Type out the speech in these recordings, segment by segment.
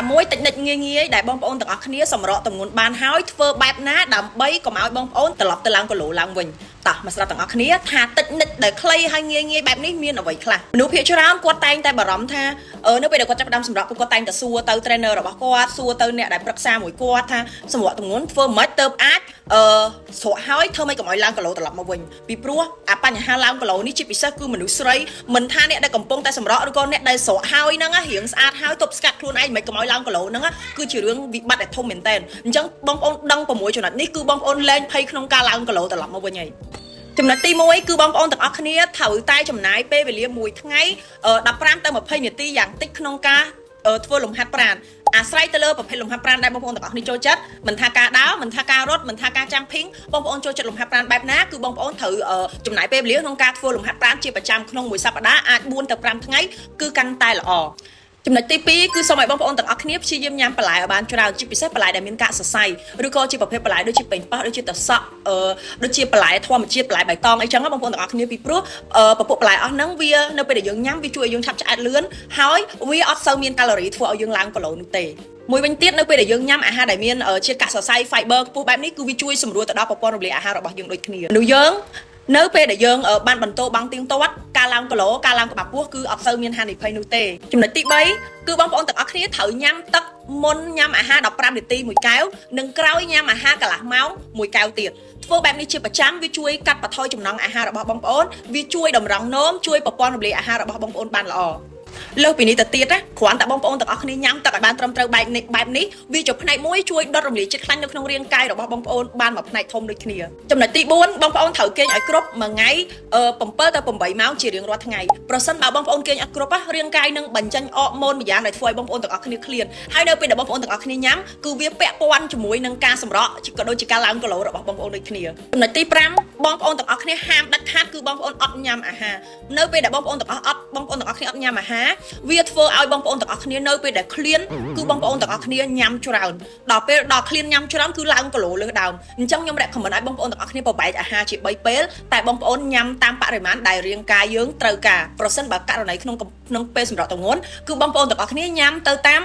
6តិចនិចងាយៗដែលបងប្អូនទាំងអស់គ្នាសម្រកតម្ងន់បានហើយធ្វើបែបណាដើម្បីកុំឲ្យបងប្អូនត្រឡប់ទៅឡើងគីឡូឡើងវិញតោះមកស្ដាប់ទាំងអស់គ្នាថាតិចនិចដែលខ្លីហើយងាយបែបនេះមានអ្វីខ្លះមនុស្សភាគច្រើនគាត់តែងតែបារម្ភថានៅពេលដែលគាត់ចាប់ផ្ដើមសម្រកគាត់តែងតែសួរទៅ trainer របស់គាត់សួរទៅអ្នកដែលប្រឹក្សាមួយគាត់ថាសម្រកតម្ងន់ធ្វើមិនទៅអាចស្រកហើយធ្វើមិនកុំឲ្យឡើងគីឡូត្រឡប់មកវិញពីព្រោះអាបញ្ហាឡើងគីឡូនេះជាពិសេសគឺមនុស្សស្រីមិនថាអ្នកដែលកំពុងតែសម្រកឬក៏អ្នកដែលស្រកហើយហ្នឹងរៀងស្អាតហើយទប់ស្កាត់ខ្លួនឯងមិនកុំឲ្យឡើងគីឡូហ្នឹងគឺជារឿងវិបត្តិដែលធំមែនតើអញ្ចឹងបងប្អូនដឹង6ចំណុចនេះគឺបងប្អូនលែងភ័យក្នុងការឡើងគីឡូត្រឡប់មកវិញហើយចំណុចទី1គឺបងប្អូនទាំងអស់គ្នាត្រូវតែចំណាយពេលវេលាមួយថ្ងៃ15ទៅ20នាទីយ៉ាងតិចក្នុងការធ្វើលំហាត់ប្រាណអាស្រ័យទៅលើប្រភេទលំហាត់ប្រាណដែលបងប្អូនទាំងអស់គ្នាចូលចិត្តមិនថាការដើរមិនថាការរត់មិនថាការចាំភីងបងប្អូនចូលចិត្តលំហាត់ប្រាណបែបណាគឺបងប្អូនត្រូវចំណាយពេលវេលាក្នុងការធ្វើលំហាត់ប្រាណជាប្រចាំក្នុងមួយសប្តាហ៍អាច4ទៅ5ថ្ងៃគឺកាន់តែល្អចំណុចទី2គឺសូមឲ្យបងប្អូនទាំងអស់គ្នាព្យាយាមញ៉ាំបន្លែឲ្យបានច្រើនជាពិសេសបន្លែដែលមានកាកសរសៃឬក៏ជាប្រភេទបន្លែដូចជាប៉េងប៉ោះដូចជាត្រសក់ដូចជាបន្លែធម្មជាតិបន្លែបៃតងអីចឹងបងប្អូនទាំងអស់គ្នាពីព្រោះពពុះបន្លែអស់ហ្នឹងវានៅពេលដែលយើងញ៉ាំវាជួយឲ្យយើងឆាប់ឆ្អែតលឿនហើយវាអត់សូវមានកាឡូរីធ្វើឲ្យយើងឡើងគីឡូនោះទេមួយវិញទៀតនៅពេលដែលយើងញ៉ាំអាហារដែលមានជាតិកាកសរសៃ fiber ខ្ពស់បែបនេះគឺវាជួយសម្រួលទៅដល់ប្រព័ន្ធរំលាយអាហាររបស់យើងដូចគ្នាមនុស្សយើងនៅពេលដែលយើងបានបន្តបង់ទៀងទាត់ការឡើងគីឡូការឡើងក្បាលពោះគឺអត់សូវមានហានិភ័យនោះទេចំណុចទី3គឺបងប្អូនទាំងអស់គ្នាត្រូវញ៉ាំទឹកមុនញ៉ាំអាហារ15នាទីមួយកែវនិងក្រោយញ៉ាំអាហារកន្លះម៉ោងមួយកែវទៀតធ្វើបែបនេះជាប្រចាំវាជួយកាត់បន្ថយចំណង់អាហាររបស់បងប្អូនវាជួយតម្រង់នោមជួយប្រព័ន្ធរំលាយអាហាររបស់បងប្អូនបានល្អលើសពីនេះទៅទៀតណាគ្រាន់តែបងប្អូនទាំងអស់គ្នាញ៉ាំទឹកឲ្យបានត្រឹមត្រូវបែបនេះវាជាផ្នែកមួយជួយដុតរំលាយជាតិខ្លាញ់នៅក្នុងរាងកាយរបស់បងប្អូនបានមួយផ្នែកធំដូចគ្នាចំណុចទី4បងប្អូនត្រូវគេងឲ្យគ្រប់មួយថ្ងៃ7ទៅ8ម៉ោងជារៀងរាល់ថ្ងៃប្រសិនបើបងប្អូនគេងអត់គ្រប់រាងកាយនឹងបញ្ចេញអរម៉ូនម្យ៉ាងដែលធ្វើឲ្យបងប្អូនទាំងអស់គ្នាឃ្លានហើយនៅពេលដែលបងប្អូនទាំងអស់គ្នាញ៉ាំគឺវាពាក់ព័ន្ធជាមួយនឹងការសម្រក់ក៏ដូចជាការឡើងគីឡូរបស់បងប្អូនដូចគ្នាចំណុចទី5បងប្អូនទាំងអស់គ្នាហាមដាច់ខាតគឺបងប្អូនអត់ញ៉ាំអាហារនៅពេលដែលបងប្អូនទាំងអស់គ្នាអត់ញ៉ាំអាហារវាធ្វើឲ្យបងប្អូនទាំងអស់គ្នានៅពេលដែលឃ្លានគឺបងប្អូនទាំងអស់គ្នាញ៉ាំច្រើនដល់ពេលដល់ឃ្លានញ៉ាំច្រើនគឺឡើងគីឡូលើសដើមអញ្ចឹងខ្ញុំរកខមមិនឲ្យបងប្អូនទាំងអស់គ្នាប្របែកអាហារជា3ពេលតែបងប្អូនញ៉ាំតាមបរិមាណដែលរាងកាយយើងត្រូវការប្រសិនបើករណីក្នុងពេលសម្រាប់ទម្ងន់គឺបងប្អូនទាំងអស់គ្នាញ៉ាំទៅតាម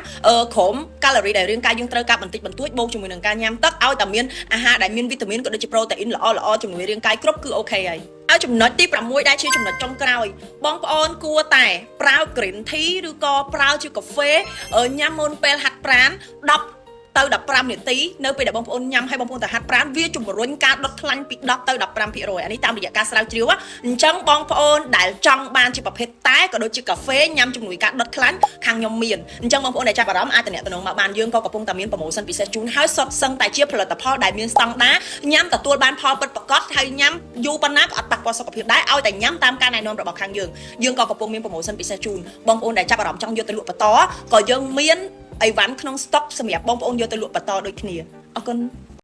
ក្រុមកាឡូរីដែលរាងកាយយើងត្រូវការបន្តិចបន្តួចបូកជាមួយនឹងការញ៉ាំទឹកឲ្យតែមានអាហារដែលមានវីតាមីនក៏ដូចជាប្រូតេអ៊ីនល្អជំនួយរាងកាយគ្រប់គឺអូខេហើយហើយចំណុចទី6ដែលជាចំណុចចុងក្រោយបងប្អូនគួរតែប្រើ green tea ឬក៏ប្រើជាកាហ្វេញ៉ាំមុនពេលហាត់ប្រាណ10ទៅ15នាទីនៅពេលដែលបងប្អូនញ៉ាំឲ្យបងប្អូនទៅហាត់ប្រាណវាជំរុញការដុតខ្លាញ់ពី10ទៅ15%អានេះតាមរយៈការស្រាវជ្រាវអញ្ចឹងបងប្អូនដែលចង់បានជាប្រភេទតែក៏ដូចជាកាហ្វេញ៉ាំជំនួយការដុតខ្លាញ់ខាងខ្ញុំមានអញ្ចឹងបងប្អូនដែលចាប់អារម្មណ៍អាចតំណែងមកបានយើងក៏កំពុងតែមានប្រូម៉ូសិនពិសេសជូនហើយសុទ្ធសឹងតែជាផលិតផលដែលមានស្តង់ដារញ៉ាំទទួលបានផលពិតប្រាកដហើយញ៉ាំយូរប៉ុណ្ណាក៏អត់ប៉ះពាល់សុខភាពដែរឲ្យតែញ៉ាំតាមការណែនាំរបស់ខាងយើងក៏កំពុងមានប្រូម៉ូសិនពិសេសជូនបងប្អូនដែលចាប់អារម្មណ៍ចង់យកទៅលក់បន្តក៏យើងមានអីវ៉ាន់ក្នុងស្តុកសម្រាប់បងប្អូនយកទៅលក់បន្តដូចគ្នាអរគុណ